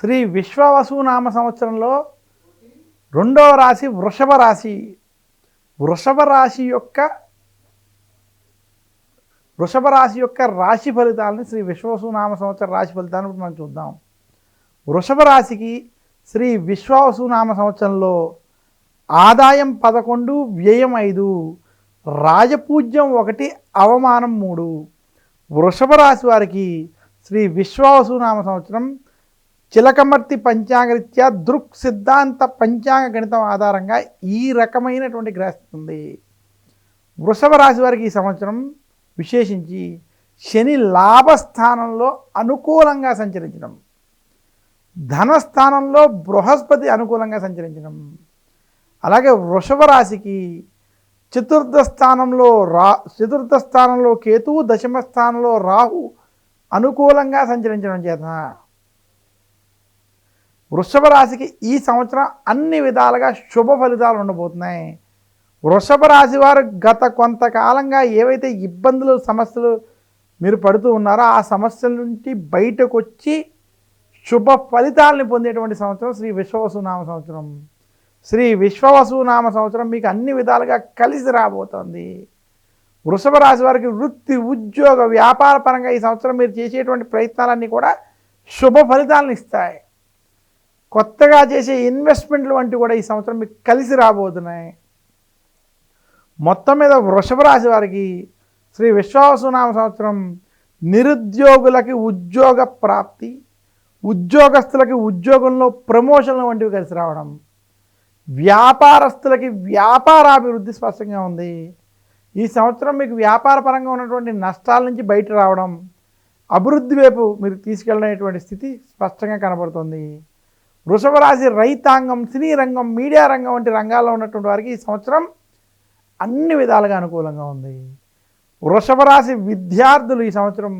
శ్రీ విశ్వవసునామ సంవత్సరంలో రెండవ రాశి వృషభ రాశి. వృషభ రాశి యొక్క రాశి ఫలితాలని శ్రీ విశ్వవసునామ సంవత్సర రాశి ఫలితాలను మనం చూద్దాం. వృషభ రాశికి శ్రీ విశ్వవసునామ సంవత్సరంలో ఆదాయం 11, వ్యయం 5, రాజపూజ్యం 1, అవమానం 3. వృషభ రాశి వారికి శ్రీ విశ్వవసునామ సంవత్సరం చిలకమర్తి పంచాంగరీత్యా దృక్ సిద్ధాంత పంచాంగ గణితం ఆధారంగా ఈ రకమైనటువంటి గ్రహిస్తుంది ఉంది. వృషభ రాశి వారికి ఈ సంవత్సరం విశేషించి శని లాభస్థానంలో అనుకూలంగా సంచరించడం, ధనస్థానంలో బృహస్పతి అనుకూలంగా సంచరించడం, అలాగే వృషభ రాశికి చతుర్థ స్థానంలో కేతువు, దశమ స్థానంలో రాహు అనుకూలంగా సంచరించడం చేత వృషభ రాశికి ఈ సంవత్సరం అన్ని విధాలుగా శుభ ఫలితాలు ఉండబోతున్నాయి. వృషభ రాశి వారు గత కొంతకాలంగా ఏవైతే ఇబ్బందులు, సమస్యలు మీరు పడుతూ ఉన్నారో ఆ సమస్యల నుంచి బయటకు వచ్చి శుభ ఫలితాలని పొందేటువంటి సంవత్సరం శ్రీ విశ్వవసునామ సంవత్సరం. శ్రీ విశ్వవసునామ సంవత్సరం మీకు అన్ని విధాలుగా కలిసి రాబోతోంది. వృషభ రాశి వారికి వృత్తి, ఉద్యోగ, వ్యాపార పరంగా ఈ సంవత్సరం మీరు చేసేటువంటి ప్రయత్నాలన్నీ కూడా శుభ ఫలితాలను ఇస్తాయి. కొత్తగా చేసే ఇన్వెస్ట్మెంట్లు వంటివి కూడా ఈ సంవత్సరం మీకు కలిసి రాబోతున్నాయి. మొత్తం మీద వృషభ రాశి వారికి శ్రీ విశ్వవసునామ సంవత్సరం నిరుద్యోగులకి ఉద్యోగ ప్రాప్తి, ఉద్యోగస్తులకి ఉద్యోగంలో ప్రమోషన్లు వంటివి కలిసి రావడం, వ్యాపారస్తులకి వ్యాపారాభివృద్ధి స్పష్టంగా ఉంది. ఈ సంవత్సరం మీకు వ్యాపార పరంగా ఉన్నటువంటి నష్టాల నుంచి బయట రావడం, అభివృద్ధి వైపు మీరు తీసుకెళ్ళినటువంటి స్థితి స్పష్టంగా కనబడుతుంది. వృషభ రాశి రైతాంగం, సినీ రంగం, మీడియా రంగం వంటి రంగాల్లో ఉన్నటువంటి వారికి ఈ సంవత్సరం అన్ని విధాలుగా అనుకూలంగా ఉంది. వృషభ రాశి విద్యార్థులు ఈ సంవత్సరం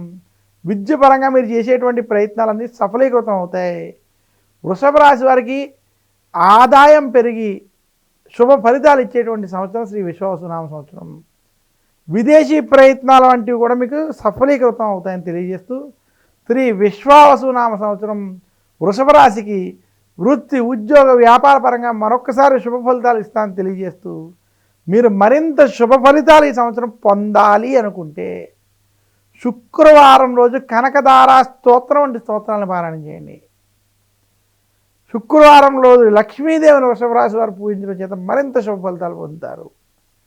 విద్యపరంగా మీరు చేసేటువంటి ప్రయత్నాలన్నీ సఫలీకృతం అవుతాయి. వృషభ రాశి వారికి ఆదాయం పెరిగి శుభ ఫలితాలు ఇచ్చేటువంటి సంవత్సరం శ్రీ విశ్వవసునామ సంవత్సరం. విదేశీ ప్రయత్నాల వంటివి కూడా మీకు సఫలీకృతం అవుతాయని తెలియజేస్తూ శ్రీ విశ్వవసునామ సంవత్సరం వృషభ రాశికి వృత్తి, ఉద్యోగ, వ్యాపార పరంగా మరొక్కసారి శుభ ఫలితాలు ఇస్తానని తెలియజేస్తూ మీరు మరింత శుభ ఫలితాలు ఈ సంవత్సరం పొందాలి అనుకుంటే శుక్రవారం రోజు కనకదార స్తోత్రం వంటి స్తోత్రాలను పారాయణం చేయండి. శుక్రవారం రోజు లక్ష్మీదేవిని వృషభ రాశి వారు పూజించడం చేత మరింత శుభ ఫలితాలు పొందుతారు.